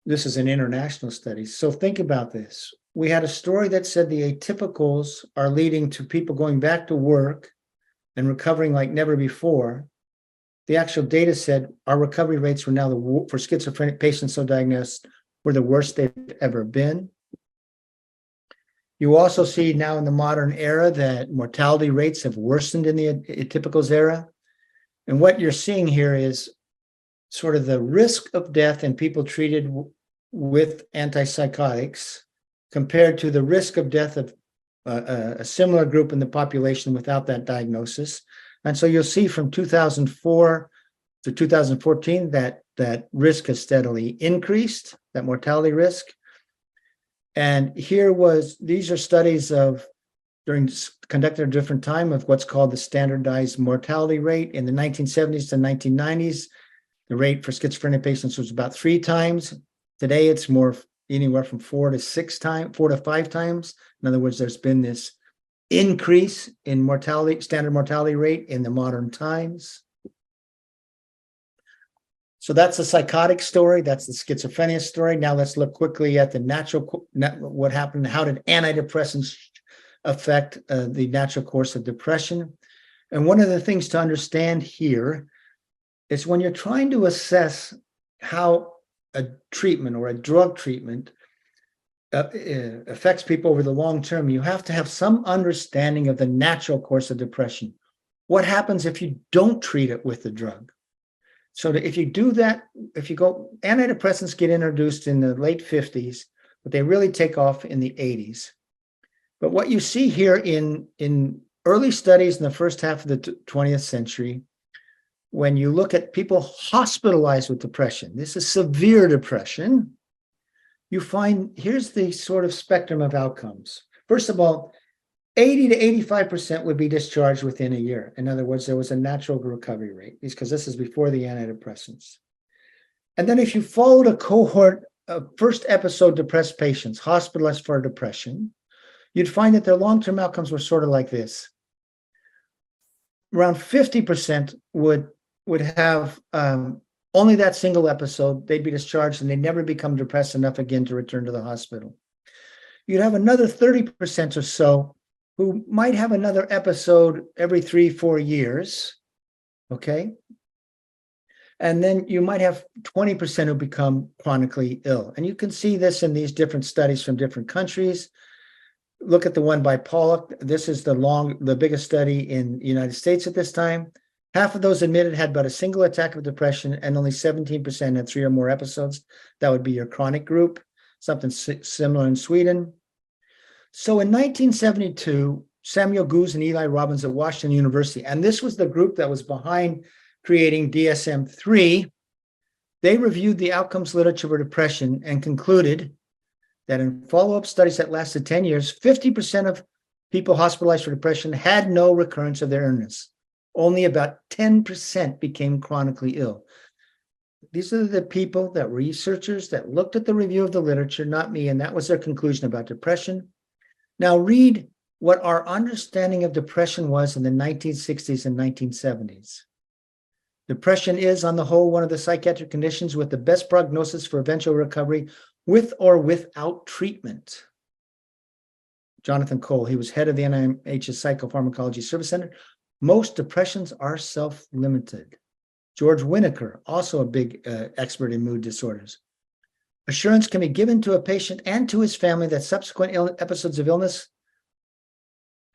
this is an international study. So think about this. We had a story that said the atypicals are leading to people going back to work and recovering like never before. The actual data said our recovery rates were now, for schizophrenic patients so diagnosed, were the worst they've ever been. You also see now in the modern era that mortality rates have worsened in the atypicals era. And what you're seeing here is sort of the risk of death in people treated with antipsychotics compared to the risk of death of a similar group in the population without that diagnosis. And so you'll see from 2004 to 2014 that risk has steadily increased, that mortality risk. And these are studies conducted at a different time of what's called the standardized mortality rate. In the 1970s to 1990s, the rate for schizophrenia patients was about 3 times. Today, it's more anywhere from 4 to 5 times. In other words, there's been this increase in standard mortality rate in the modern times. So that's the psychotic story. That's the schizophrenia story. Now let's look quickly at what happened. How did antidepressants affect the natural course of depression? And one of the things to understand here is when you're trying to assess how a treatment or a drug treatment affects people over the long term, you have to have some understanding of the natural course of depression. What happens if you don't treat it with the drug? So if you do that, antidepressants get introduced in the late 50s, but they really take off in the 80s. But what you see here in early studies in the first half of the 20th century, when you look at people hospitalized with depression, this is severe depression, you find here's the sort of spectrum of outcomes. First of all, 80 to 85% would be discharged within a year. In other words, there was a natural recovery rate, because this is before the antidepressants. And then if you followed a cohort of first episode depressed patients hospitalized for depression, you'd find that their long-term outcomes were sort of like this. Around 50% would have only that single episode. They'd be discharged and they'd never become depressed enough again to return to the hospital. You'd have another 30% or so who might have another episode every 3-4 years, okay? And then you might have 20% who become chronically ill. And you can see this in these different studies from different countries. Look at the one by Pollock. This is the biggest study in the United States at this time. Half of those admitted had but a single attack of depression, and only 17% had 3 or more episodes. That would be your chronic group, something similar in Sweden. So in 1972, Samuel Goose and Eli Robbins at Washington University, and this was the group that was behind creating DSM-3, they reviewed the outcomes literature for depression and concluded that in follow-up studies that lasted 10 years, 50% of people hospitalized for depression had no recurrence of their illness. Only about 10% became chronically ill. These are the people, that researchers that looked at the review of the literature, not me, and that was their conclusion about depression. Now read what our understanding of depression was in the 1960s and 1970s. Depression is, on the whole, one of the psychiatric conditions with the best prognosis for eventual recovery with or without treatment. Jonathan Cole, he was head of the NIMH's Psychopharmacology Service Center. Most depressions are self-limited. George Whitaker, also a big expert in mood disorders. Assurance can be given to a patient and to his family that subsequent episodes of illness,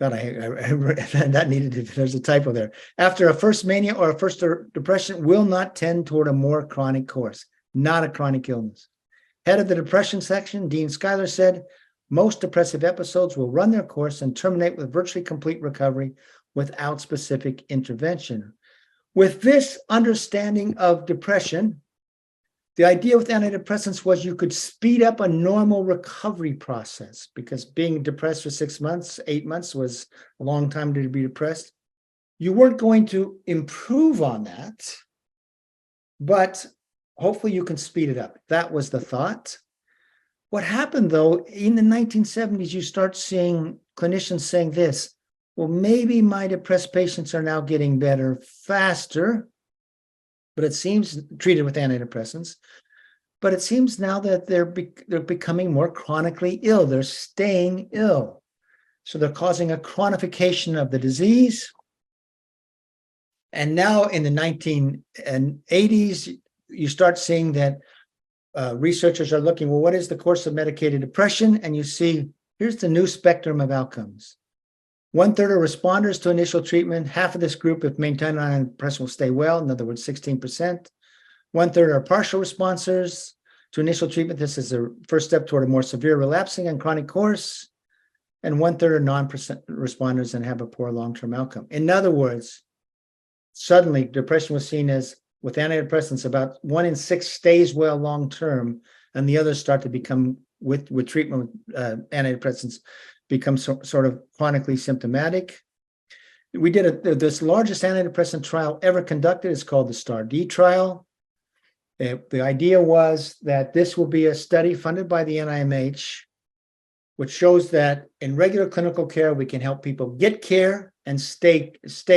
God, that needed to, there's a typo there. After a first mania or a first depression will not tend toward a more chronic course, not a chronic illness. Head of the depression section, Dean Schuyler, said, most depressive episodes will run their course and terminate with virtually complete recovery without specific intervention. With this understanding of depression, the idea with antidepressants was you could speed up a normal recovery process, because being depressed for 6 months, 8 months was a long time to be depressed. You weren't going to improve on that, but hopefully you can speed it up. That was the thought. What happened, though, in the 1970s, you start seeing clinicians saying this, well, maybe my depressed patients are now getting better faster, but it seems treated with antidepressants. but it seems now that they're becoming more chronically ill. They're staying ill. So they're causing a chronification of the disease. And now in the 1980s, you start seeing that researchers are looking, well, what is the course of medicated depression? And you see, here's the new spectrum of outcomes. 1/3 are responders to initial treatment. Half of this group, if maintained on antidepressant, will stay well. In other words, 16%. 1/3 are partial responders to initial treatment. This is the first step toward a more severe relapsing and chronic course. And 1/3 are non-responders and have a poor long-term outcome. In other words, suddenly depression was seen as, with antidepressants, about 1 in 6 stays well long-term, and the others start to become, with treatment with antidepressants, become sort of chronically symptomatic. We did this largest antidepressant trial ever conducted. It's called the STAR-D trial. The idea was that this will be a study funded by the NIMH, which shows that in regular clinical care, we can help people get care and stay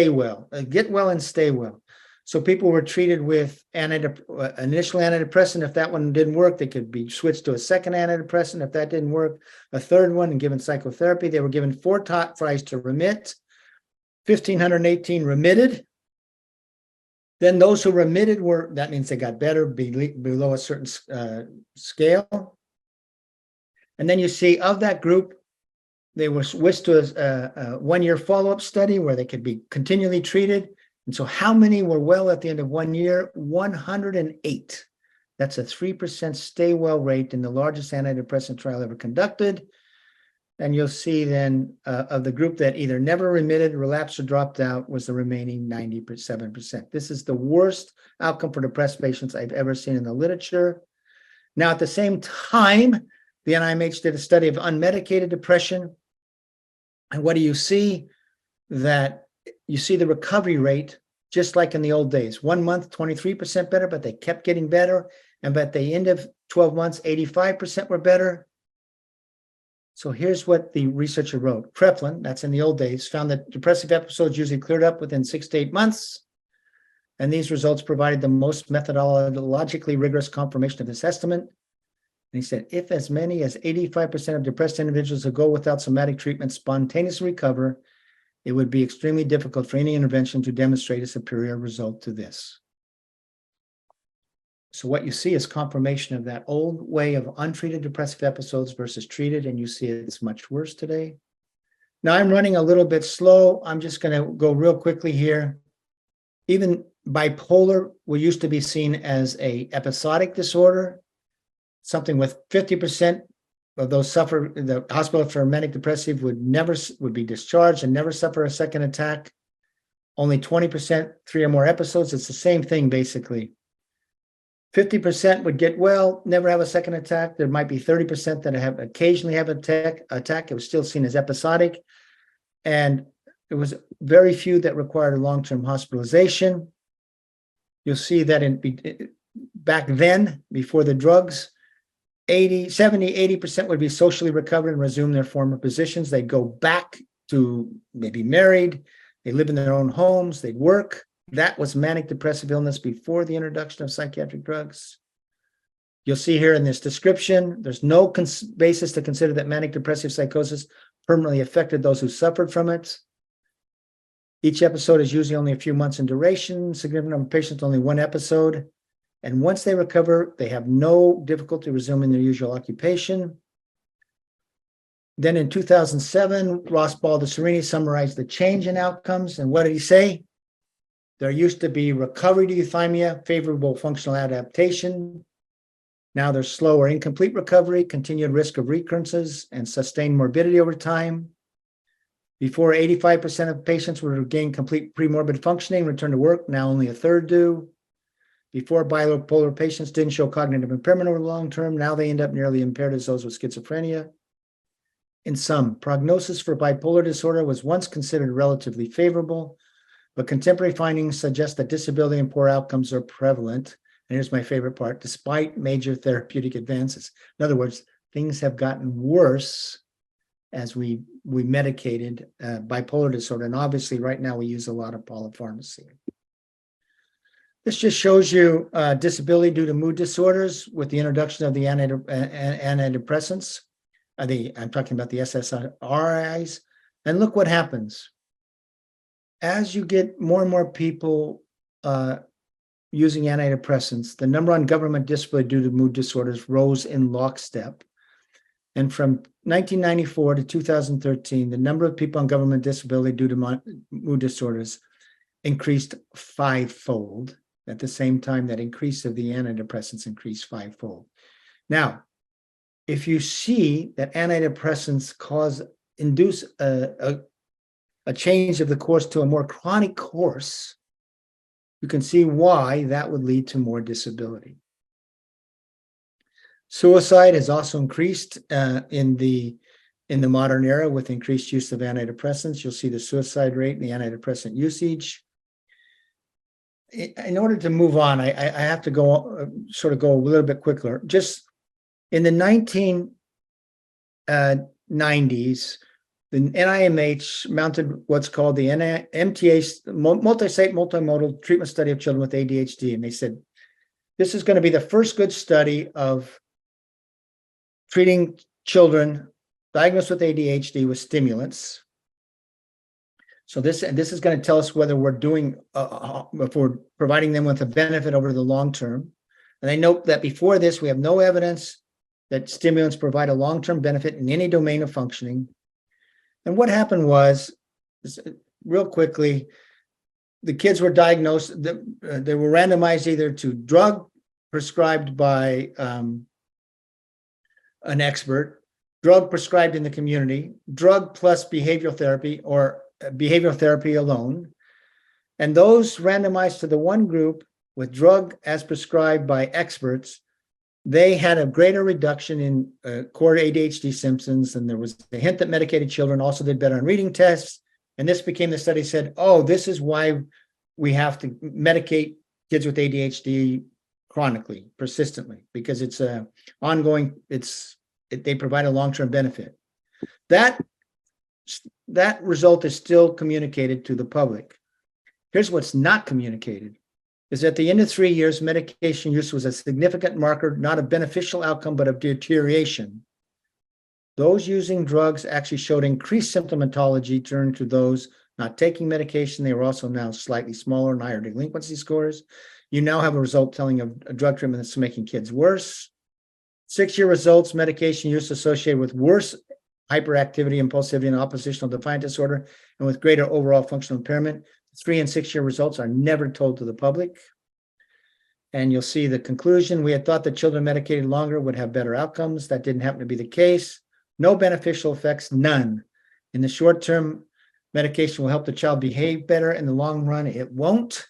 well, get well and stay well. So people were treated with initial antidepressant. If that one didn't work, they could be switched to a second antidepressant. If that didn't work, a third one, and given psychotherapy. They were given 4 tries to remit. 1,518 remitted. Then those who remitted that means they got better below a certain scale. And then you see, of that group, they were switched to a 1-year follow-up study where they could be continually treated. And so how many were well at the end of 1 year? 108. That's a 3% stay well rate in the largest antidepressant trial ever conducted. And you'll see then of the group that either never remitted, relapsed, or dropped out was the remaining 97%. This is the worst outcome for depressed patients I've ever seen in the literature. Now, at the same time, the NIMH did a study of unmedicated depression. And what do you see? That you see the recovery rate, just like in the old days. 1 month, 23% better, but they kept getting better. And by the end of 12 months, 85% were better. So here's what the researcher wrote. Kreplin, that's in the old days, found that depressive episodes usually cleared up within 6 to 8 months. And these results provided the most methodologically rigorous confirmation of this estimate. And he said, if as many as 85% of depressed individuals who go without somatic treatment spontaneously recover, it would be extremely difficult for any intervention to demonstrate a superior result to this. So what you see is confirmation of that old way of untreated depressive episodes versus treated, and you see it's much worse today. Now I'm running a little bit slow. I'm just going to go real quickly here. Even bipolar used to be seen as an episodic disorder, something with 50% of those suffer the hospital for manic depressive would be discharged and never suffer a second attack. Only 20%, 3 or more episodes. It's the same thing basically. 50% would get well, never have a second attack. There might be 30% that occasionally have an attack. It was still seen as episodic. And there was very few that required a long-term hospitalization. You'll see that back then, before the drugs, 80% would be socially recovered and resume their former positions. They'd go back to maybe married. They live in their own homes. They'd work. That was manic depressive illness before the introduction of psychiatric drugs. You'll see here in this description, there's no basis to consider that manic depressive psychosis permanently affected those who suffered from it. Each episode is usually only a few months in duration. Significant number of patients, only 1 episode. And once they recover, they have no difficulty resuming their usual occupation. Then in 2007, Ross Baldessarini summarized the change in outcomes. And what did he say? There used to be recovery to euthymia, favorable functional adaptation. Now there's slow or incomplete recovery, continued risk of recurrences, and sustained morbidity over time. Before, 85% of patients would regain complete premorbid functioning, return to work. Now only a third do. Before, bipolar patients didn't show cognitive impairment over the long term. Now they end up nearly impaired as those with schizophrenia. In sum, prognosis for bipolar disorder was once considered relatively favorable, but contemporary findings suggest that disability and poor outcomes are prevalent. And here's my favorite part, despite major therapeutic advances. In other words, things have gotten worse as we medicated bipolar disorder. And obviously right now we use a lot of polypharmacy. This just shows you disability due to mood disorders with the introduction of the antidepressants. I'm talking about the SSRIs. And look what happens. As you get more and more people using antidepressants, the number on government disability due to mood disorders rose in lockstep. And from 1994 to 2013, the number of people on government disability due to mood disorders increased fivefold. At the same time, that increase of the antidepressants increased fivefold. Now, if you see that antidepressants induce a change of the course to a more chronic course, you can see why that would lead to more disability. Suicide has also increased in the modern era with increased use of antidepressants. You'll see the suicide rate and the antidepressant usage. In order to move on, I have to go a little bit quicker. Just in the 1990s, the NIMH mounted what's called the MTA, multi-site, multimodal treatment study of children with ADHD. And they said, this is going to be the first good study of treating children diagnosed with ADHD with stimulants. So this is going to tell us whether we're if we're providing them with a benefit over the long term. And I note that before this, we have no evidence that stimulants provide a long-term benefit in any domain of functioning. And what happened was, real quickly, the kids were diagnosed, they were randomized either to drug prescribed by an expert, drug prescribed in the community, drug plus behavioral therapy, or behavioral therapy alone. And those randomized to the one group with drug as prescribed by experts, they had a greater reduction in core ADHD symptoms. And there was a hint that medicated children also did better on reading tests. And this became the study said, oh, this is why we have to medicate kids with ADHD chronically, persistently, because it's ongoing, they provide a long-term benefit. That result is still communicated to the public. Here's what's not communicated, is at the end of 3 years, medication use was a significant marker, not of beneficial outcome, but of deterioration. Those using drugs actually showed increased symptomatology turned to those not taking medication. They were also now slightly smaller and higher delinquency scores. You now have a result telling of a drug treatment that's making kids worse. 6-year results, medication use associated with worse hyperactivity, impulsivity, and oppositional defiant disorder, and with greater overall functional impairment. 3 and 6 year results are never told to the public. And you'll see the conclusion. We had thought that children medicated longer would have better outcomes. That didn't happen to be the case. No beneficial effects, none. In the short term, medication will help the child behave better. In the long run, it won't.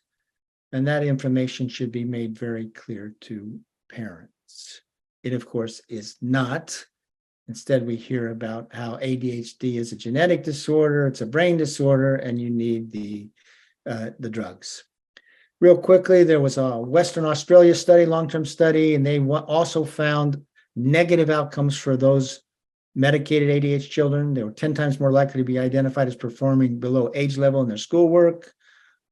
And that information should be made very clear to parents. It, of course, is not. Instead, we hear about how ADHD is a genetic disorder, it's a brain disorder, and you need the drugs. Real quickly, there was a Western Australia study, long-term study, and they also found negative outcomes for those medicated ADHD children. They were 10 times more likely to be identified as performing below age level in their schoolwork,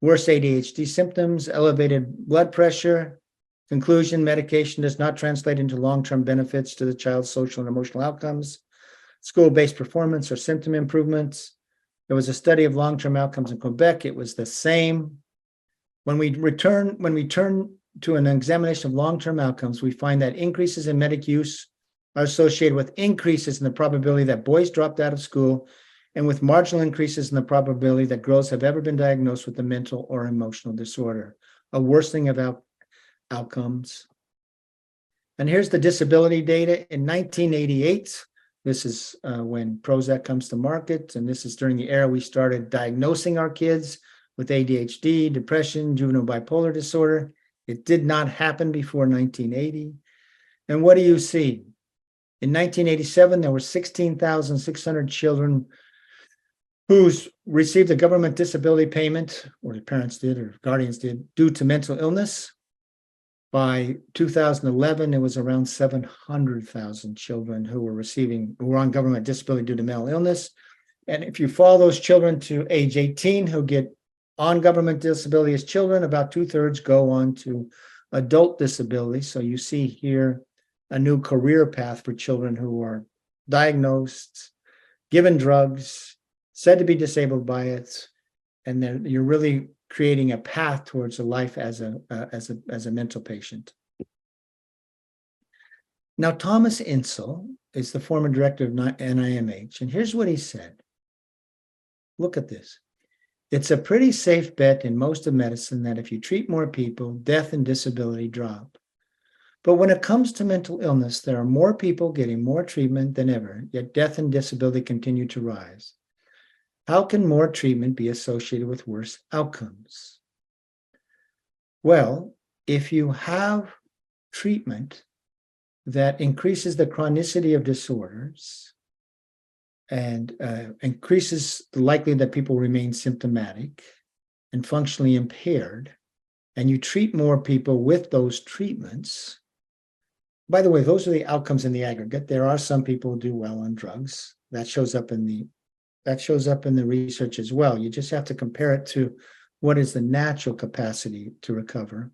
worse ADHD symptoms, elevated blood pressure. Conclusion, medication does not translate into long-term benefits to the child's social and emotional outcomes, school-based performance, or symptom improvements. There was a study of long-term outcomes in Quebec. It was the same. When we turn to an examination of long-term outcomes, we find that increases in medic use are associated with increases in the probability that boys dropped out of school and with marginal increases in the probability that girls have ever been diagnosed with a mental or emotional disorder, a worsening of outcomes. And here's the disability data. In 1988, this is when Prozac comes to market, and this is during the era we started diagnosing our kids with ADHD, depression, juvenile bipolar disorder. It did not happen before 1980. And what do you see? In 1987, there were 16,600 children who received a government disability payment, or the parents did, or guardians did, due to mental illness. By 2011, it was around 700,000 children who were on government disability due to mental illness. And if you follow those children to age 18 who get on government disability as children, about 2/3 go on to adult disability. So you see here a new career path for children who are diagnosed, given drugs, said to be disabled by it, and then you're really creating a path towards a life as a mental patient. Now, Thomas Insel is the former director of NIMH, and here's what he said. Look at this. It's a pretty safe bet in most of medicine that if you treat more people, death and disability drop. But when it comes to mental illness, there are more people getting more treatment than ever, yet death and disability continue to rise. How can more treatment be associated with worse outcomes? Well, if you have treatment that increases the chronicity of disorders and increases the likelihood that people remain symptomatic and functionally impaired, and you treat more people with those treatments. By the way, those are the outcomes in the aggregate. There are some people who do well on drugs. That shows up in the research as well. You just have to compare it to what is the natural capacity to recover.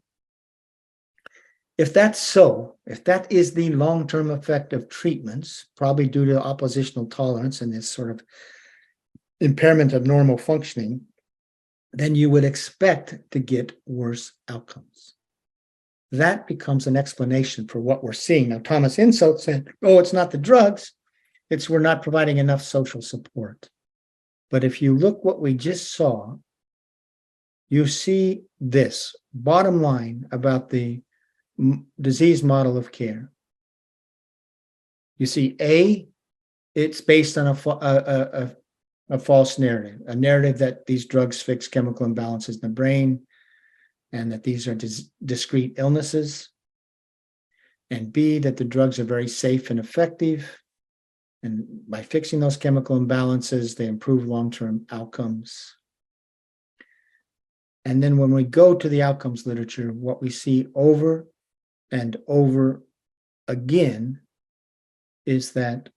If that's so, if that is the long-term effect of treatments, probably due to oppositional tolerance and this sort of impairment of normal functioning, then you would expect to get worse outcomes. That becomes an explanation for what we're seeing. Now, Thomas Insel said, oh, it's not the drugs, it's we're not providing enough social support. But if you look what we just saw, you see this bottom line about the disease model of care. You see, it's based on a false narrative, a narrative that these drugs fix chemical imbalances in the brain and that these are discrete illnesses. And B, that the drugs are very safe and effective. And by fixing those chemical imbalances, they improve long-term outcomes. And then when we go to the outcomes literature, what we see over and over again is that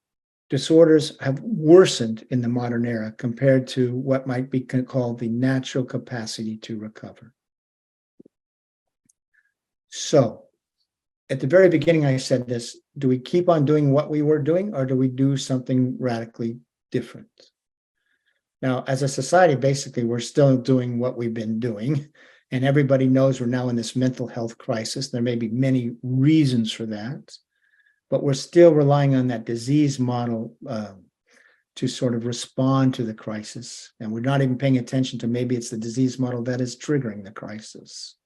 disorders have worsened in the modern era compared to what might be called the natural capacity to recover. So, at the very beginning, I said this, do we keep on doing what we were doing or do we do something radically different? Now, as a society, basically, we're still doing what we've been doing. And everybody knows we're now in this mental health crisis. There may be many reasons for that, but we're still relying on that disease model to sort of respond to the crisis. And we're not even paying attention to maybe it's the disease model that is triggering the crisis.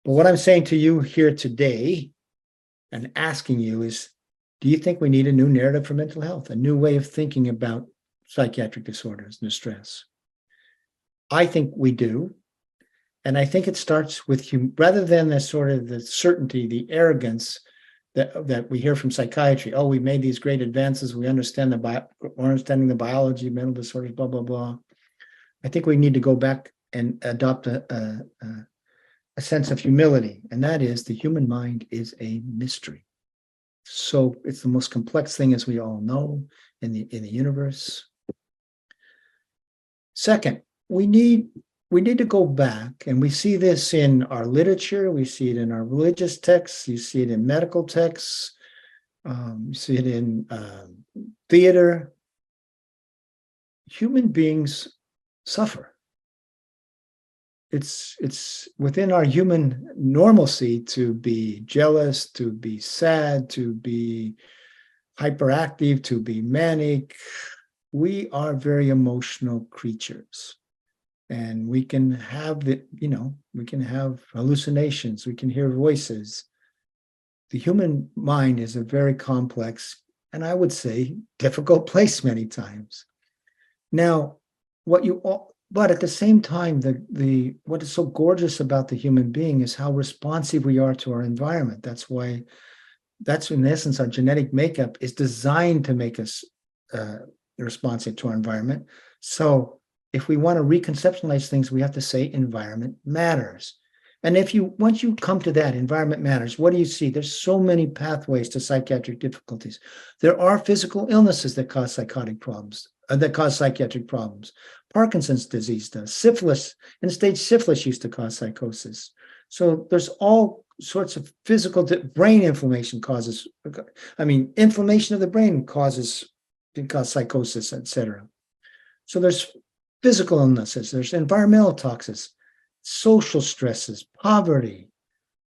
But what I'm saying to you here today and asking you is, do you think we need a new narrative for mental health, a new way of thinking about psychiatric disorders and distress? I think we do. And I think it starts with, rather than the sort of the certainty, the arrogance that we hear from psychiatry. Oh, we made these great advances. We understand understanding the biology, mental disorders, blah, blah, blah. I think we need to go back and adopt a sense of humility. And that is the human mind is a mystery. So it's the most complex thing, as we all know, in the universe. Second, we need to go back, and we see this in our literature, we see it in our religious texts, you see it in medical texts, you see it in theater. Human beings suffer. It's within our human normalcy to be jealous, to be sad, to be hyperactive, to be manic. We are very emotional creatures. And we can have we can have hallucinations, we can hear voices. The human mind is a very complex, and I would say difficult place many times. Now, but at the same time, what is so gorgeous about the human being is how responsive we are to our environment. That's in essence, our genetic makeup is designed to make us responsive to our environment. So if we want to reconceptualize things, we have to say environment matters. And once you come to that, environment matters, what do you see? There's so many pathways to psychiatric difficulties. There are physical illnesses that cause psychotic problems. that cause psychiatric problems. Parkinson's disease does. Syphilis, end-stage syphilis used to cause psychosis. So there's all sorts of physical brain inflammation causes. Inflammation of the brain can cause psychosis, etc. So there's physical illnesses, there's environmental toxins, social stresses, poverty,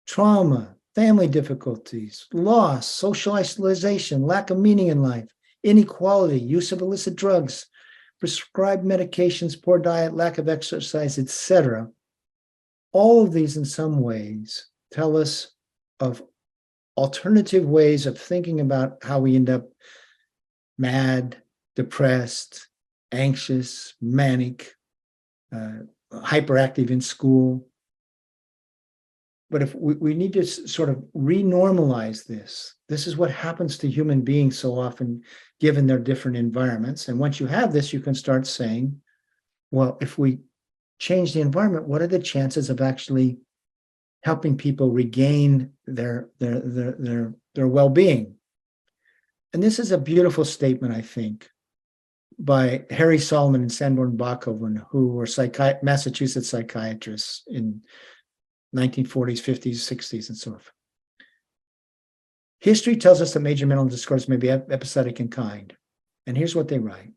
trauma, family difficulties, loss, social isolation, lack of meaning in life, inequality, use of illicit drugs, prescribed medications, poor diet, lack of exercise, etc. All of these in some ways tell us of alternative ways of thinking about how we end up mad, depressed, anxious, manic, hyperactive in school. But if we need to sort of renormalize this. This is what happens to human beings so often, given their different environments. And once you have this, you can start saying, well, if we change the environment, what are the chances of actually helping people regain their well-being? And this is a beautiful statement, I think, by Harry Solomon and Sanborn Bachhoven, who were Massachusetts psychiatrists in 1940s, 50s, 60s, and so forth. History tells us that major mental disorders may be episodic in kind. And here's what they write.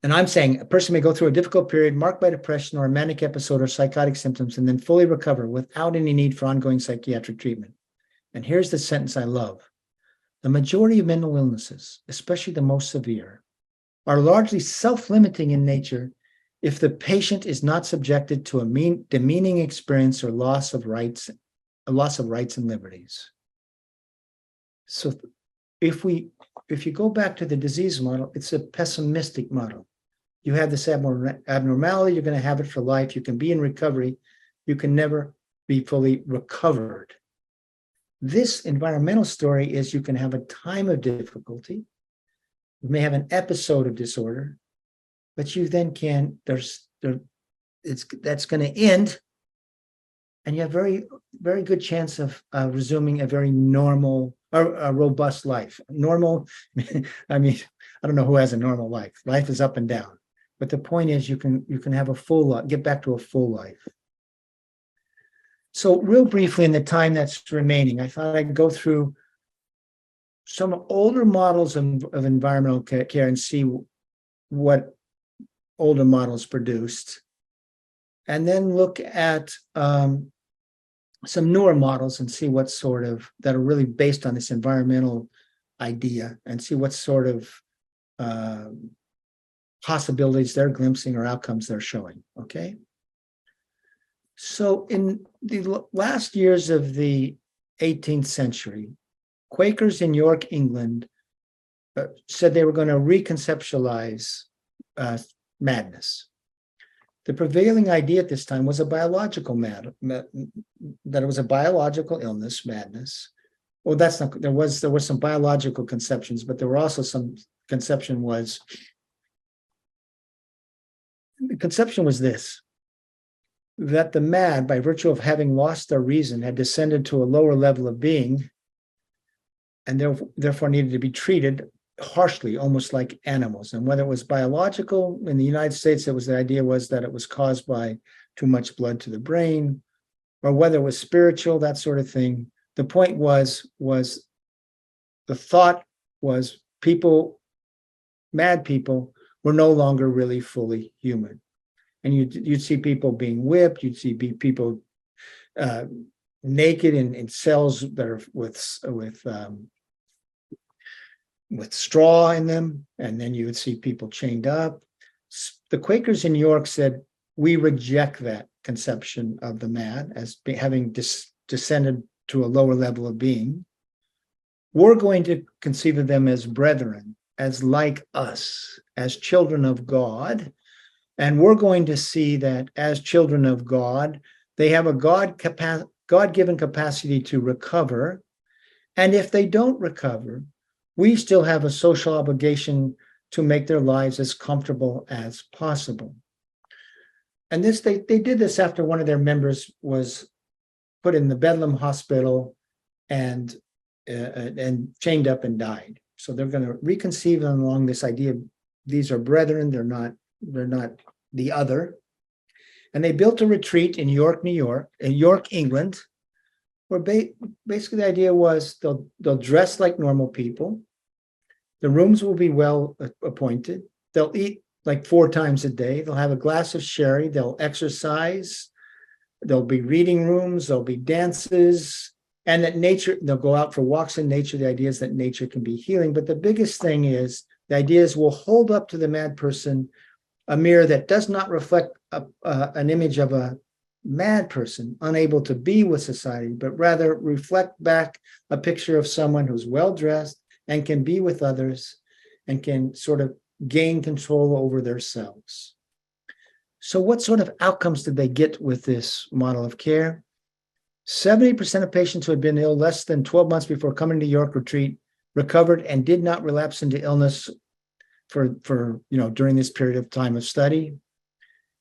And I'm saying a person may go through a difficult period marked by depression or a manic episode or psychotic symptoms and then fully recover without any need for ongoing psychiatric treatment. And here's the sentence I love. The majority of mental illnesses, especially the most severe, are largely self-limiting in nature if the patient is not subjected to a demeaning experience or loss of rights and liberties. So if you go back to the disease model, it's a pessimistic model. You have this abnormality, you're going to have it for life. You can be in recovery. You can never be fully recovered. This environmental story is you can have a time of difficulty. You may have an episode of disorder, but you then that's going to end, and you have very, very good chance of resuming a very normal or a robust life. Normal, I don't know who has a normal life. Life is up and down. But the point is you can have a full life, get back to a full life. So real briefly in the time that's remaining, I thought I'd go through some older models of environmental care and see what older models produced. And then look at some newer models and see what sort of, that are really based on this environmental idea, and see what sort of possibilities they're glimpsing or outcomes they're showing, okay? So in the last years of the 18th century, Quakers in York, England, said they were going to reconceptualize madness. The prevailing idea at this time was a biological that it was a biological illness, madness. Well, that's not, there were some biological conceptions, but there were also some conception was this, that the mad, by virtue of having lost their reason, had descended to a lower level of being, and therefore needed to be treated harshly, almost like animals. And whether it was biological, in the United States, the idea was that it was caused by too much blood to the brain, or whether it was spiritual, that sort of thing. The point was the thought was mad people were no longer really fully human. And you'd see people being whipped, you'd see people naked in cells that are with straw in them, and then you would see people chained up. The Quakers in York said, we reject that conception of the mad as having descended to a lower level of being. We're going to conceive of them as brethren, as like us, as children of God. And we're going to see that as children of God, they have a God-given capacity to recover. And if they don't recover, we still have a social obligation to make their lives as comfortable as possible. And this, they did this after one of their members was put in the Bedlam hospital and chained up and died. So they're going to reconceive them along this idea these are brethren, they're not the other. And they built a retreat in York, England, where basically the idea was they'll dress like normal people. The rooms will be well appointed. They'll eat like 4 times a day. They'll have a glass of sherry. They'll exercise. There'll be reading rooms. There'll be dances. And that nature, they'll go out for walks in nature. The idea is that nature can be healing. But the biggest thing is, the idea is we'll hold up to the mad person a mirror that does not reflect an image of a mad person, unable to be with society, but rather reflect back a picture of someone who's well-dressed and can be with others and can sort of gain control over themselves. So what sort of outcomes did they get with this model of care? 70% of patients who had been ill less than 12 months before coming to York Retreat recovered and did not relapse into illness for during this period of time of study.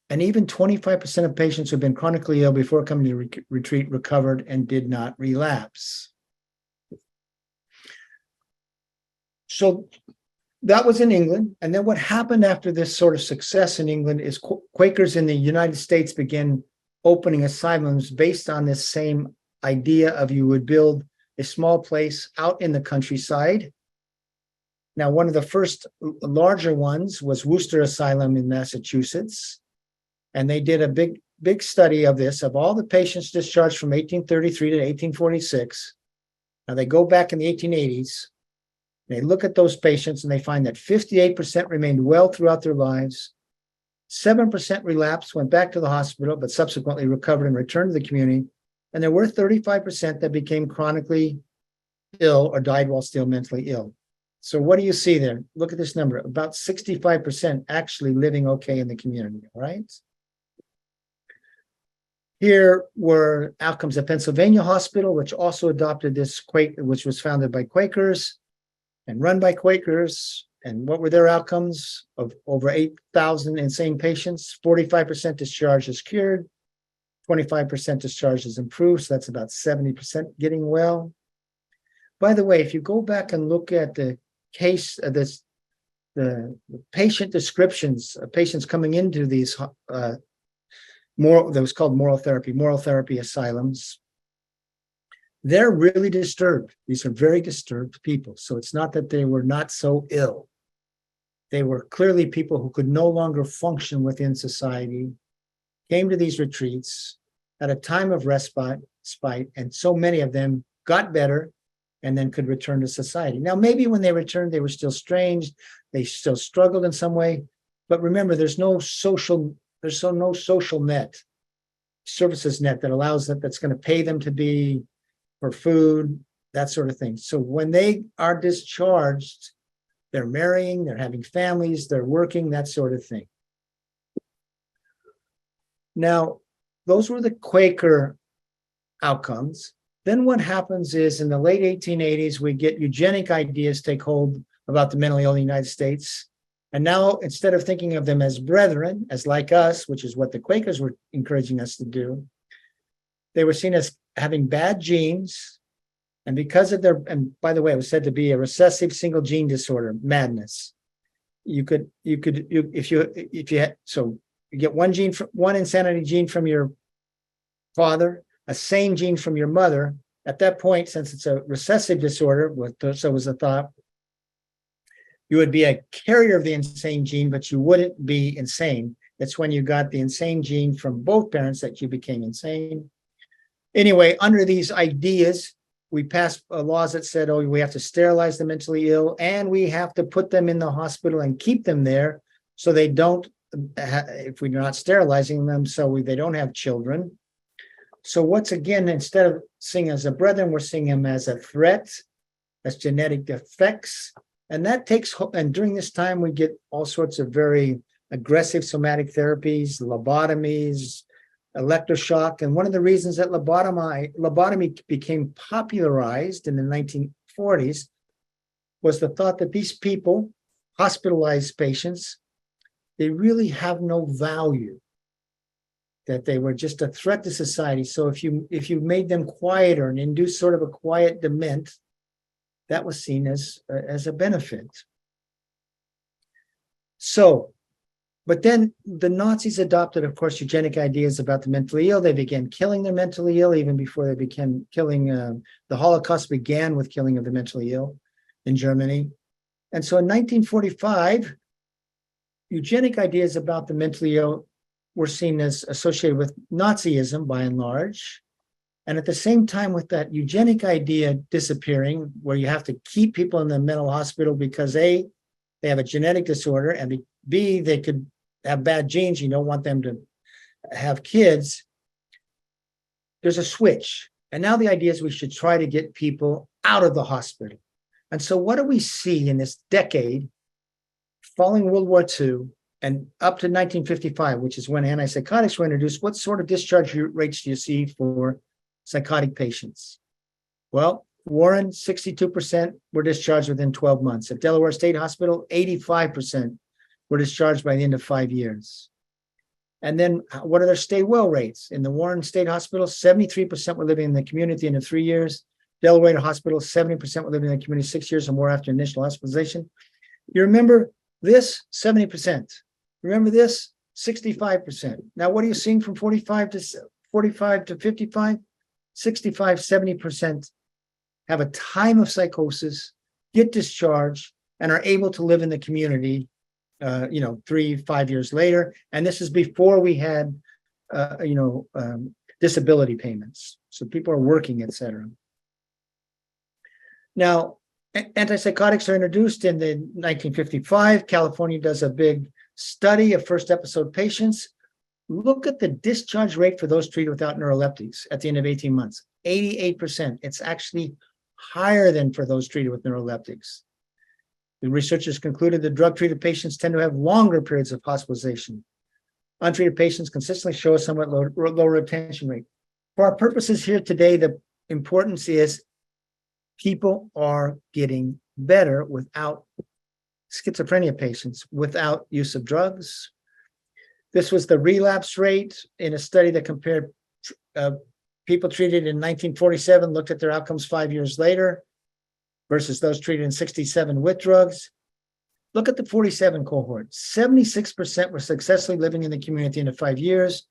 And even 25% of patients who had been chronically ill before coming to retreat recovered and did not relapse. So that was in England. And then what happened after this sort of success in England is Quakers in the United States began opening asylums based on this same idea of you would build a small place out in the countryside. Now, one of the first larger ones was Worcester Asylum in Massachusetts. And they did a big study of this, of all the patients discharged from 1833 to 1846. Now they go back in the 1880s, they look at those patients and they find that 58% remained well throughout their lives. 7% relapsed, went back to the hospital, but subsequently recovered and returned to the community. And there were 35% that became chronically ill or died while still mentally ill. So what do you see there? Look at this number, about 65% actually living okay in the community, right? Here were outcomes at Pennsylvania Hospital, which also adopted this Quaker, which was founded by Quakers and run by Quakers. And what were their outcomes? Of over 8,000 insane patients, 45% discharge is cured, 25% discharge is improved. So that's about 70% getting well. By the way, if you go back and look at the case of the patient descriptions of patients coming into these that was called moral therapy asylums, they're really disturbed. These are very disturbed people. So it's not that they were not so ill. They were clearly people who could no longer function within society, came to these retreats at a time of respite, and so many of them got better and then could return to society. Now, maybe when they returned, they were still strange. They still struggled in some way. But remember, there's no social net, services net that allows them, that's going to pay them to be for food, that sort of thing. So when they are discharged, they're marrying, they're having families, they're working, that sort of thing. Now, those were the Quaker outcomes. Then what happens is in the late 1880s, we get eugenic ideas take hold about the mentally ill in the United States. And now, instead of thinking of them as brethren, as like us, which is what the Quakers were encouraging us to do, they were seen as having bad genes. And because of their, and by the way, it was said to be a recessive single gene disorder, madness. You get one insanity gene from your father, a sane gene from your mother. At that point, since it's a recessive disorder, so was the thought, you would be a carrier of the insane gene, but you wouldn't be insane. It's when you got the insane gene from both parents that you became insane. Anyway, under these ideas, we passed laws that said, oh, we have to sterilize the mentally ill, and we have to put them in the hospital and keep them there so they don't, if we're not sterilizing them, so they don't have children. So what's again, instead of seeing as a brethren, we're seeing them as a threat, as genetic defects. And that takes, and during this time, we get all sorts of very aggressive somatic therapies, lobotomies, electroshock. And one of the reasons that lobotomy became popularized in the 1940s was the thought that these people, hospitalized patients, they really have no value, that they were just a threat to society. So if you made them quieter and induced sort of a quiet dement, that was seen as a benefit. So, but then the Nazis adopted, of course, eugenic ideas about the mentally ill. They began killing the mentally ill even before they began killing. The Holocaust began with killing of the mentally ill in Germany. And so in 1945, eugenic ideas about the mentally ill were seen as associated with Nazism by and large. And at the same time, with that eugenic idea disappearing, where you have to keep people in the mental hospital because A, they have a genetic disorder, and B, they could have bad genes, you don't want them to have kids, there's a switch. And now the idea is we should try to get people out of the hospital. And so what do we see in this decade following World War II and up to 1955, which is when antipsychotics were introduced? What sort of discharge rates do you see for psychotic patients? Well, Warren, 62% were discharged within 12 months. At Delaware State Hospital, 85% were discharged by the end of 5 years. And then what are their stay well rates? In the Warren State Hospital, 73% were living in the community at the end of 3 years. Delaware Hospital, 70% were living in the community 6 years or more after initial hospitalization. You remember this, 70%. Remember this, 65%. Now, what are you seeing from 45 to 55? 65, 70% have a time of psychosis, get discharged, and are able to live in the community 3-5 years later. And this is before we had disability payments. So people are working, et cetera. Now, antipsychotics are introduced in the 1955. California does a big study of first episode patients. Look at the discharge rate for those treated without neuroleptics at the end of 18 months, 88%. It's actually higher than for those treated with neuroleptics. The researchers concluded that drug-treated patients tend to have longer periods of hospitalization. Untreated patients consistently show a somewhat lower retention rate. For our purposes here today, the importance is people are getting better without schizophrenia patients, without use of drugs. This was the relapse rate in a study that compared people treated in 1947, looked at their outcomes 5 years later versus those treated in 67 with drugs. Look at the 47 cohort. 76% were successfully living in the community at the end of 5 years.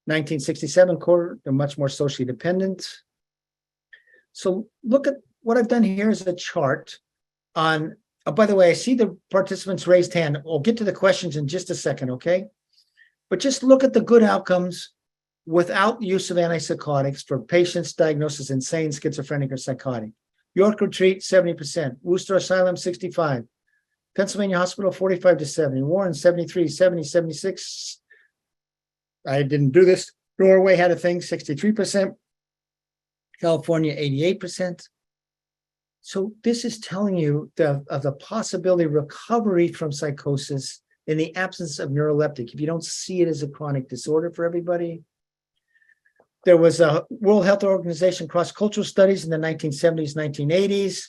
1967 cohort, they're much more socially dependent. So look at what I've done here is a chart on, by the way, I see the participants raised hand. We'll get to the questions in just a second, okay? But just look at the good outcomes without use of antipsychotics for patients diagnosed as insane, schizophrenic, or psychotic. York Retreat, 70%. Worcester Asylum, 65. Pennsylvania Hospital, 45 to 70. Warren, 73, 70, 76. I didn't do this. Norway had a thing, 63%. California, 88%. So this is telling you of the possibility of recovery from psychosis in the absence of neuroleptic, if you don't see it as a chronic disorder for everybody. There was a World Health Organization cross-cultural studies in the 1970s, 1980s.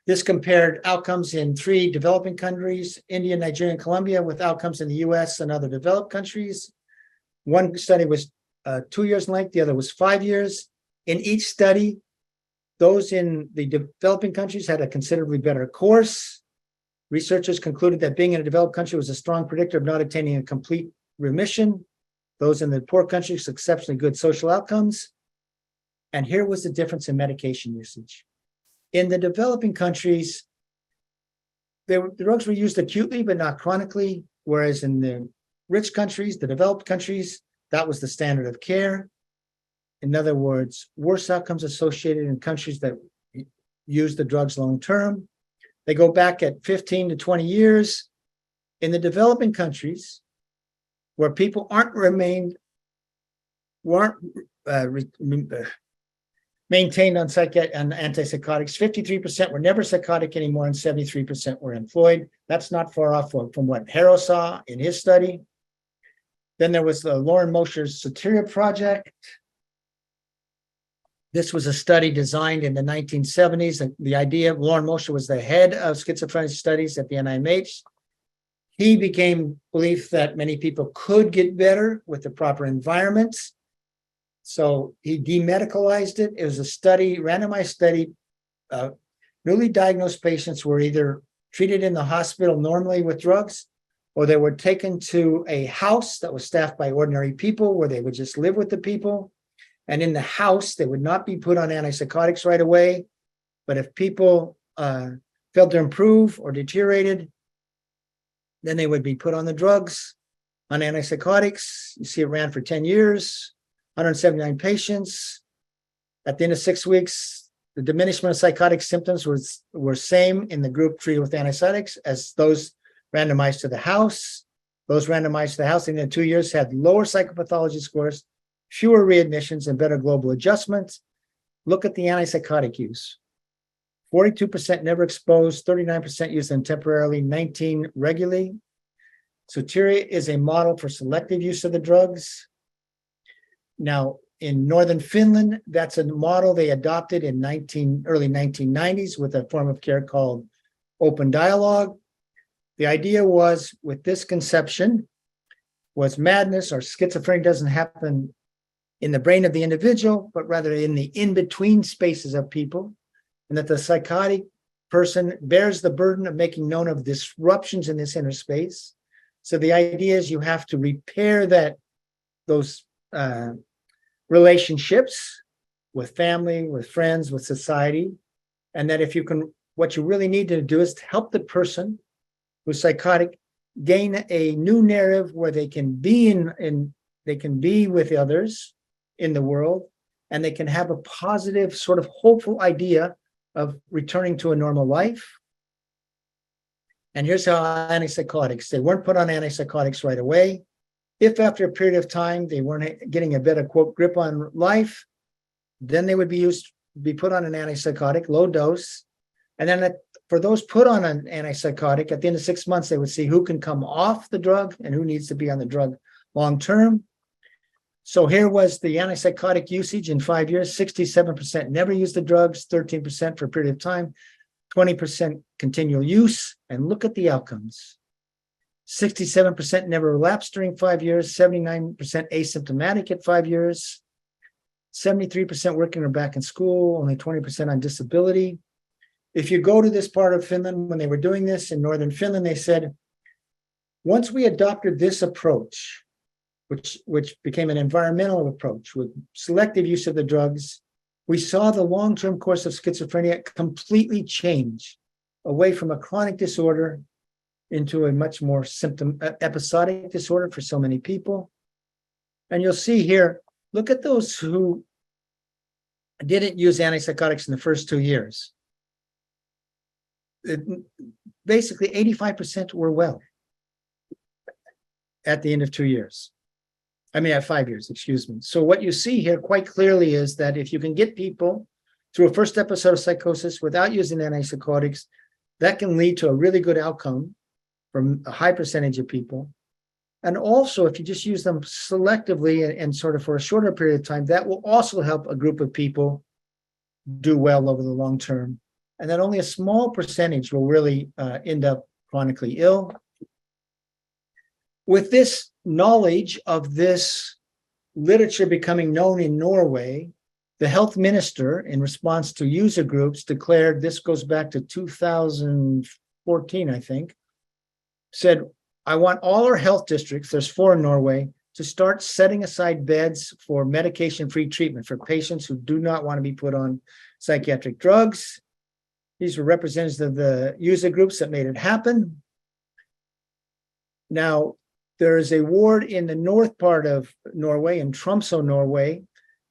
This compared outcomes in 3 developing countries, India, Nigeria, and Colombia, with outcomes in the US and other developed countries. One study was 2 years in length, the other was 5 years. In each study, those in the developing countries had a considerably better course. Researchers concluded that being in a developed country was a strong predictor of not attaining a complete remission. Those in the poor countries, exceptionally good social outcomes. And here was the difference in medication usage. In the developing countries, the drugs were used acutely, but not chronically, whereas in the rich countries, the developed countries, that was the standard of care. In other words, worse outcomes associated in countries that use the drugs long-term. They go back at 15 to 20 years. In the developing countries, where people maintained on antipsychotics, 53% were never psychotic anymore, and 73% were employed. That's not far off from what Harrow saw in his study. Then there was the Lauren Mosher's Soteria Project. This was a study designed in the 1970s. And the idea, Lauren Mosher was the head of schizophrenia studies at the NIMH. He became belief that many people could get better with the proper environments. So he demedicalized it. It was a study, randomized study. Newly diagnosed patients were either treated in the hospital normally with drugs, or they were taken to a house that was staffed by ordinary people where they would just live with the people. And in the house, they would not be put on antipsychotics right away. But if people failed to improve or deteriorated, then they would be put on the drugs, on antipsychotics. You see, it ran for 10 years, 179 patients. At the end of 6 weeks, the diminishment of psychotic symptoms were same in the group treated with antipsychotics as those randomized to the house. Those randomized to the house in the 2 years had lower psychopathology scores, fewer readmissions, and better global adjustments. Look at the antipsychotic use. 42% never exposed, 39% used them temporarily, 19 regularly. Soteria is a model for selective use of the drugs. Now, in northern Finland, that's a model they adopted in early 1990s with a form of care called open dialogue. The idea was, with this conception, was madness or schizophrenia doesn't happen in the brain of the individual, but rather in the in-between spaces of people, and that the psychotic person bears the burden of making known of disruptions in this inner space. So the idea is you have to repair those relationships with family, with friends, with society, and that if you can, what you really need to do is to help the person who's psychotic gain a new narrative where they can be they can be with others in the world, and they can have a positive, sort of hopeful idea of returning to a normal life. And here's how antipsychotics, they weren't put on antipsychotics right away. If after a period of time they weren't getting a better, quote, grip on life, then they would be put on an antipsychotic, low dose. And then for those put on an antipsychotic, at the end of 6 months, they would see who can come off the drug and who needs to be on the drug long term. So here was the antipsychotic usage in 5 years. 67% never used the drugs, 13% for a period of time, 20% continual use. And look at the outcomes. 67% never relapsed during 5 years, 79% asymptomatic at 5 years, 73% working or back in school, only 20% on disability. If you go to this part of Finland, when they were doing this in northern Finland, they said, once we adopted this approach, which became an environmental approach with selective use of the drugs, we saw the long-term course of schizophrenia completely change away from a chronic disorder into a much more episodic disorder for so many people. And you'll see here, look at those who didn't use antipsychotics in the first 2 years. Basically, 85% were well at the end of 2 years. At 5 years, excuse me. So what you see here quite clearly is that if you can get people through a first episode of psychosis without using antipsychotics, that can lead to a really good outcome from a high percentage of people. And also, if you just use them selectively and sort of for a shorter period of time, that will also help a group of people do well over the long term. And then only a small percentage will really end up chronically ill. With this knowledge of this literature becoming known in Norway, the health minister, in response to user groups, declared, this goes back to 2014, I think, said, I want all our health districts, there's 4 in Norway, to start setting aside beds for medication-free treatment for patients who do not want to be put on psychiatric drugs. These were representatives of the user groups that made it happen. Now, there is a ward in the north part of Norway, in Tromsø, Norway,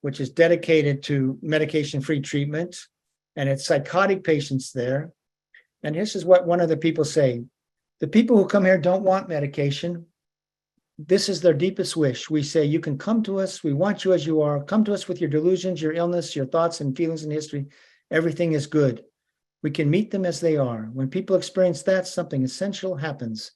which is dedicated to medication-free treatment, and it's psychotic patients there. And this is what one of the people say. The people who come here don't want medication. This is their deepest wish. We say, you can come to us. We want you as you are. Come to us with your delusions, your illness, your thoughts and feelings and history. Everything is good. We can meet them as they are. When people experience that, something essential happens.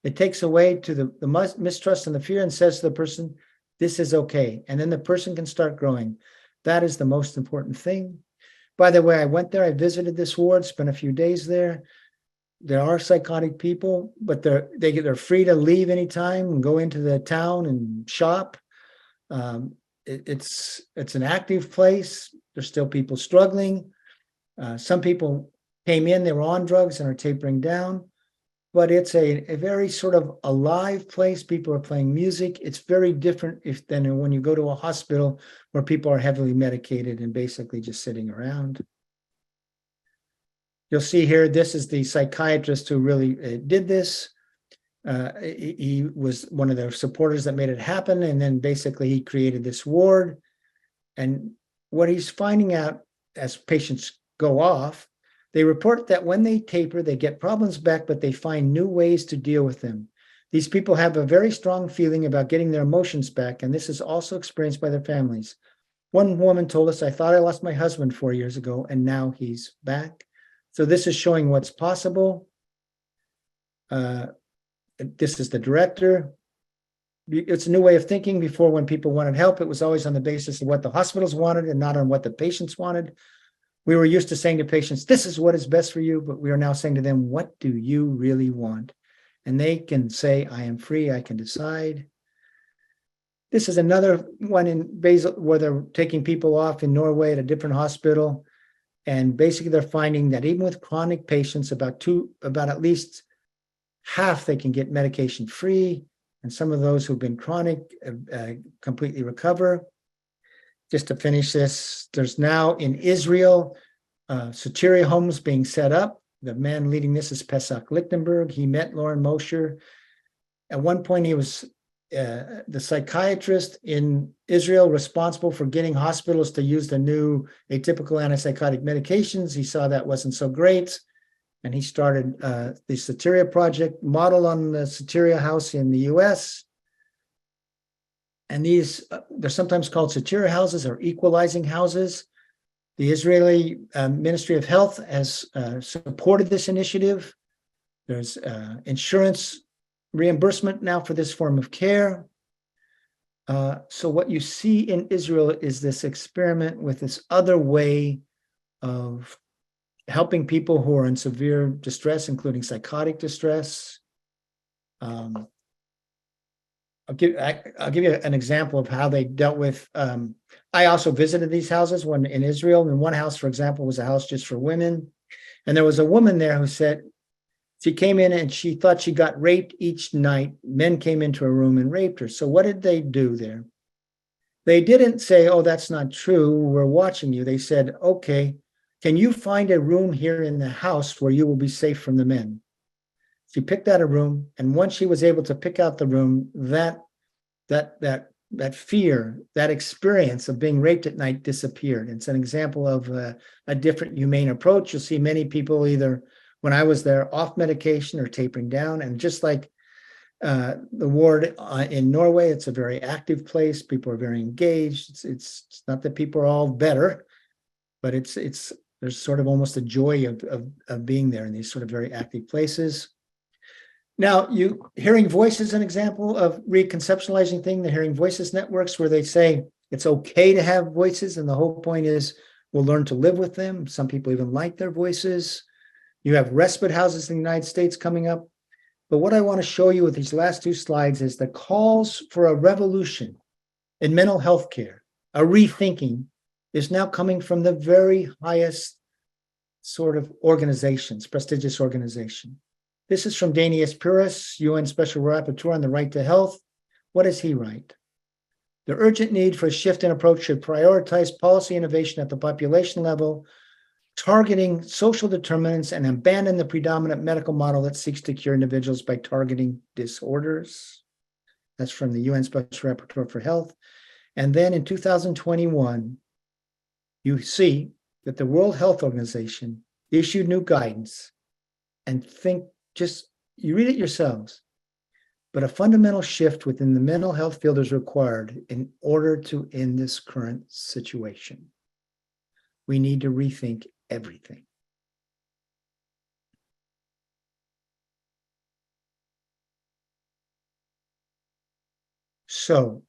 It takes away to the mistrust and the fear and says to the person, this is okay. And then the person can start growing. That is the most important thing. By the way, I went there, I visited this ward, spent a few days there. There are psychotic people, but they're free to leave anytime and go into the town and shop. It's an active place. There's still people struggling. Some people came in, they were on drugs and are tapering down. But it's a very sort of alive place. People are playing music. It's very different than when you go to a hospital where people are heavily medicated and basically just sitting around. You'll see here, this is the psychiatrist who really did this. He was one of the supporters that made it happen. And then basically he created this ward. And what he's finding out as patients go off, they report that when they taper, they get problems back, but they find new ways to deal with them. These people have a very strong feeling about getting their emotions back, and this is also experienced by their families. One woman told us, "I thought I lost my husband 4 years ago, and now he's back." So this is showing what's possible. This is the director. It's a new way of thinking. Before, when people wanted help, it was always on the basis of what the hospitals wanted and not on what the patients wanted. We were used to saying to patients, "This is what is best for you," but we are now saying to them, "What do you really want?" And they can say, "I am free, I can decide." This is another one in Basel where they're taking people off in Norway at a different hospital. And basically they're finding that even with chronic patients, about at least half they can get medication free. And some of those who've been chronic completely recover. Just to finish this, there's now in Israel, Soteria homes being set up. The man leading this is Pesach Lichtenberg. He met Lauren Mosher. At one point, he was the psychiatrist in Israel responsible for getting hospitals to use the new atypical antipsychotic medications. He saw that wasn't so great. And he started the Soteria Project, modeled on the Soteria House in the US. And these, they're sometimes called Soteria houses or equalizing houses. The Israeli Ministry of Health has supported this initiative. There's insurance reimbursement now for this form of care. So what you see in Israel is this experiment with this other way of helping people who are in severe distress, including psychotic distress. I'll give you an example of how they dealt with. I also visited these houses when in Israel. And one house, for example, was a house just for women. And there was a woman there who said she came in and she thought she got raped each night. Men came into her room and raped her. So what did they do there? They didn't say, "Oh, that's not true, we're watching you." They said, "Okay, can you find a room here in the house where you will be safe from the men?" She picked out a room, and once she was able to pick out the room, that fear, that experience of being raped at night disappeared. It's an example of a different humane approach. You'll see many people either, when I was there, off medication or tapering down. And just like the ward in Norway, it's a very active place. People are very engaged. It's not that people are all better, but there's sort of almost a joy of being there in these sort of very active places. Now, hearing voices is an example of reconceptualizing thing, the hearing voices networks, where they say it's okay to have voices, and the whole point is we'll learn to live with them. Some people even like their voices. You have respite houses in the United States coming up. But what I want to show you with these last two slides is the calls for a revolution in mental health care, a rethinking, is now coming from the very highest sort of organizations, prestigious organization. This is from Daniel Puris, UN Special Rapporteur on the Right to Health. What does he write? The urgent need for a shift in approach should prioritize policy innovation at the population level, targeting social determinants, and abandon the predominant medical model that seeks to cure individuals by targeting disorders. That's from the UN Special Rapporteur for Health. And then in 2021, you see that the World Health Organization issued new guidance, and you read it yourselves, but a fundamental shift within the mental health field is required in order to end this current situation. We need to rethink everything. So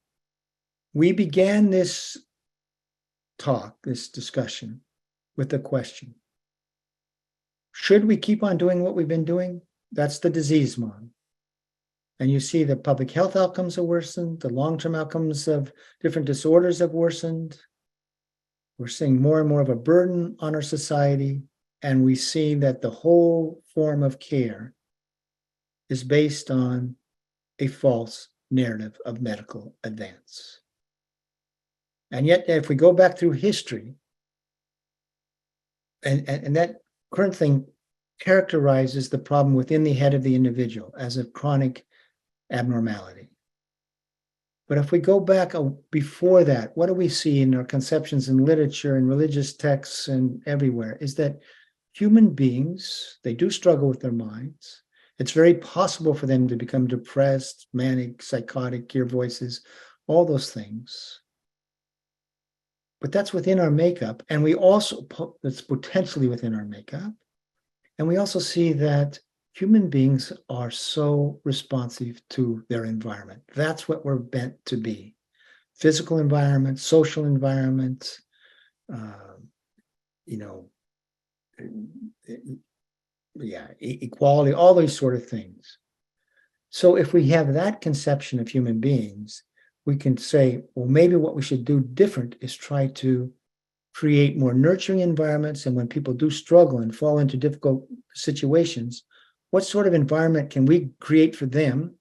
we began this discussion with the question, should we keep on doing what we've been doing? That's the disease model. And you see the public health outcomes have worsened, the long-term outcomes of different disorders have worsened. We're seeing more and more of a burden on our society, and we see that the whole form of care is based on a false narrative of medical advance. And yet, if we go back through history, and that current thing characterizes the problem within the head of the individual as a chronic abnormality. But if we go back before that, what do we see in our conceptions in literature and religious texts and everywhere is that human beings, they do struggle with their minds. It's very possible for them to become depressed, manic, psychotic, hear voices, all those things. But that's within our makeup. And we also, that's potentially within our makeup. And we also see that human beings are so responsive to their environment. That's what we're meant to be. Physical environment, social environment, equality, all these sort of things. So if we have that conception of human beings, we can say, well, maybe what we should do different is try to create more nurturing environments. And when people do struggle and fall into difficult situations, what sort of environment can we create for them,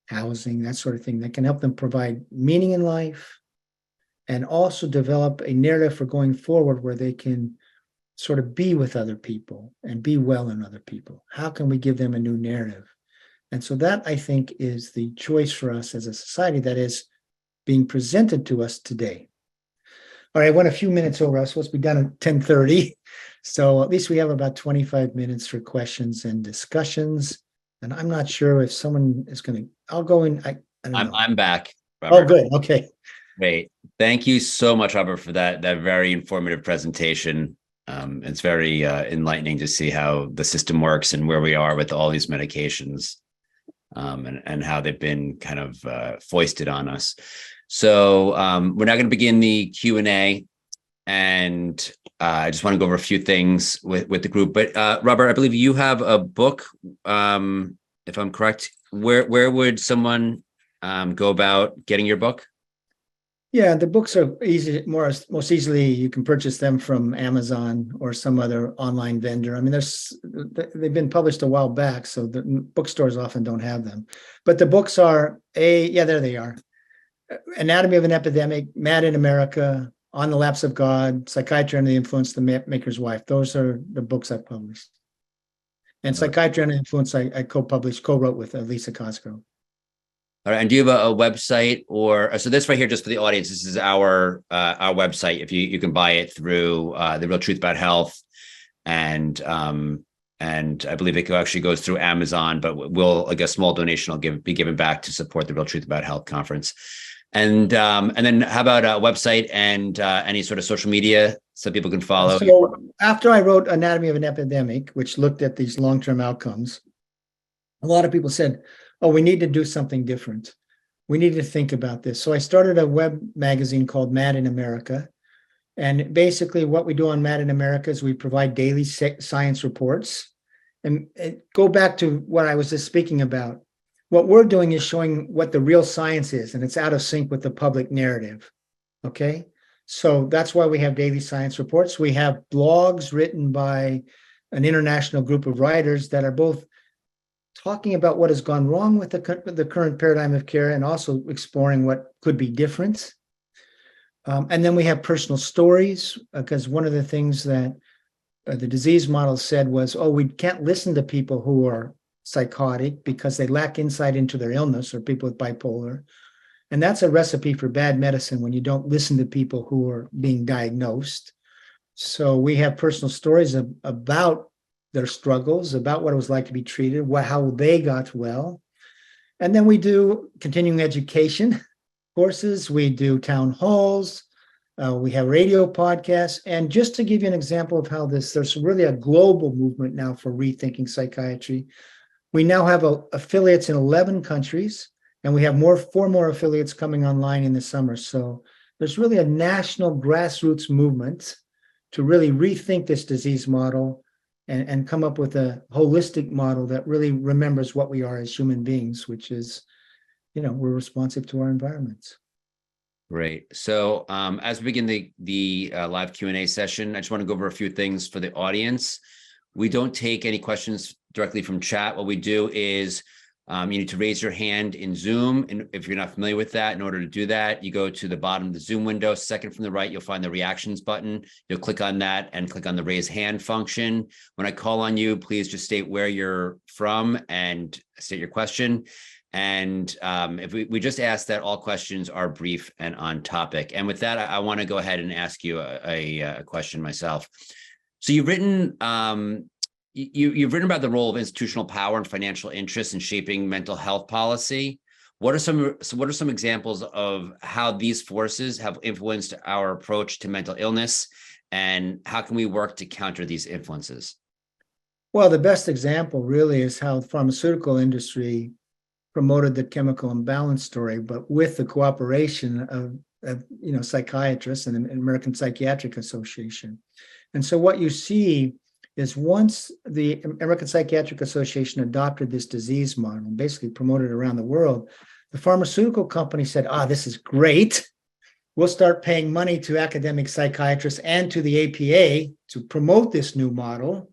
housing, that sort of thing, that can help them provide meaning in life and also develop a narrative for going forward where they can sort of be with other people and be well in other people? How can we give them a new narrative? And so that, I think, is the choice for us as a society that is being presented to us today. All right, I went a few minutes over. I was supposed to be done at 10:30. So at least we have about 25 minutes for questions and discussions. And I'm not sure if someone is going to, I'll go in. I don't know. I'm back, Robert. Oh, good. Okay. Great. Thank you so much, Robert, for that very informative presentation. It's very enlightening to see how the system works and where we are with all these medications, and how they've been kind of foisted on us. So we're now going to begin the Q&A, and I just want to go over a few things with the group. But Robert, I believe you have a book, if I'm correct. Where would someone go about getting your book? Yeah, the books are most easily you can purchase them from Amazon or some other online vendor. I mean, they've been published a while back, so the bookstores often don't have them. But the books are there they are. Anatomy of an Epidemic, Mad in America, On the Lapse of God, Psychiatry Under the Influence, The Maker's Wife. Those are the books I published. And Psychiatry Under the Influence, I co-wrote with Lisa Cosgrove. All right, and do you have a website so this right here, just for the audience, this is our website. If you can buy it through The Real Truth About Health, and I believe it actually goes through Amazon, but a small donation will be given back to support the Real Truth About Health conference. And then how about a website and any sort of social media so people can follow? So after I wrote Anatomy of an Epidemic, which looked at these long-term outcomes, a lot of people said, oh, we need to do something different. We need to think about this. So I started a web magazine called Mad in America. And basically what we do on Mad in America is we provide daily science reports. And go back to what I was just speaking about. What we're doing is showing what the real science is, and it's out of sync with the public narrative. Okay? So that's why we have daily science reports. We have blogs written by an international group of writers that are both talking about what has gone wrong with the current paradigm of care and also exploring what could be different. And then we have personal stories, because one of the things that the disease model said was, we can't listen to people who are psychotic because they lack insight into their illness, or people with bipolar. And that's a recipe for bad medicine when you don't listen to people who are being diagnosed. So we have personal stories about their struggles, about what it was like to be treated, how they got well. And then we do continuing education courses, we do town halls, we have radio podcasts. And just to give you an example of how there's really a global movement now for rethinking psychiatry. We now have affiliates in 11 countries, and we have 4 more affiliates coming online in the summer. So there's really a national grassroots movement to really rethink this disease model and come up with a holistic model that really remembers what we are as human beings, which is, we're responsive to our environments. Great. So as we begin the live Q&A session, I just want to go over a few things for the audience. We don't take any questions directly from chat. What we do is you need to raise your hand in Zoom. And if you're not familiar with that, in order to do that, you go to the bottom of the Zoom window. Second from the right, you'll find the reactions button. You'll click on that and click on the raise hand function. When I call on you, please just state where you're from and state your question. And if we just ask that all questions are brief and on topic. And with that, I want to go ahead and ask you a question myself. So you've written you've written about the role of institutional power and financial interests in shaping mental health policy. What are some examples of how these forces have influenced our approach to mental illness, and how can we work to counter these influences? Well, the best example really is how the pharmaceutical industry promoted the chemical imbalance story, but with the cooperation of psychiatrists and the American Psychiatric Association. And so what you see is once the American Psychiatric Association adopted this disease model and basically promoted it around the world, the pharmaceutical company said, this is great. We'll start paying money to academic psychiatrists and to the APA to promote this new model,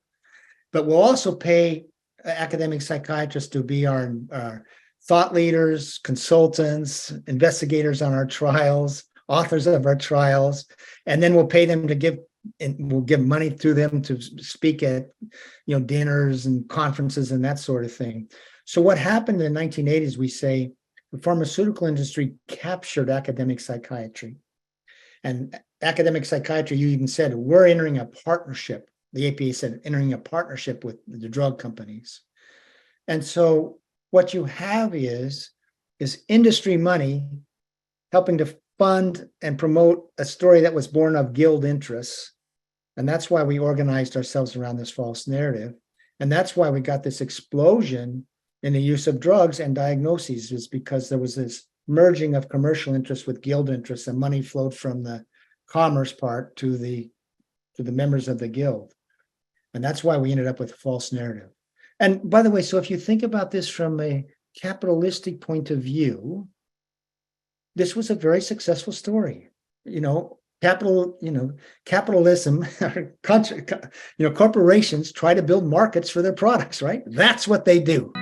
but we'll also pay academic psychiatrists to be our thought leaders, consultants, investigators on our trials, authors of our trials, and then we'll pay them to give, and we'll give money to them to speak at, dinners and conferences and that sort of thing. So what happened in the 1980s, we say the pharmaceutical industry captured academic psychiatry. And academic psychiatry, you even said, we're entering a partnership. The APA said, entering a partnership with the drug companies. And so what you have is industry money helping to fund and promote a story that was born of guild interests. And that's why we organized ourselves around this false narrative. And that's why we got this explosion in the use of drugs and diagnoses, is because there was this merging of commercial interests with guild interests, and money flowed from the commerce part to the members of the guild. And that's why we ended up with a false narrative. And by the way, so if you think about this from a capitalistic point of view, this was a very successful story. Capitalism, corporations try to build markets for their products, right? That's what they do.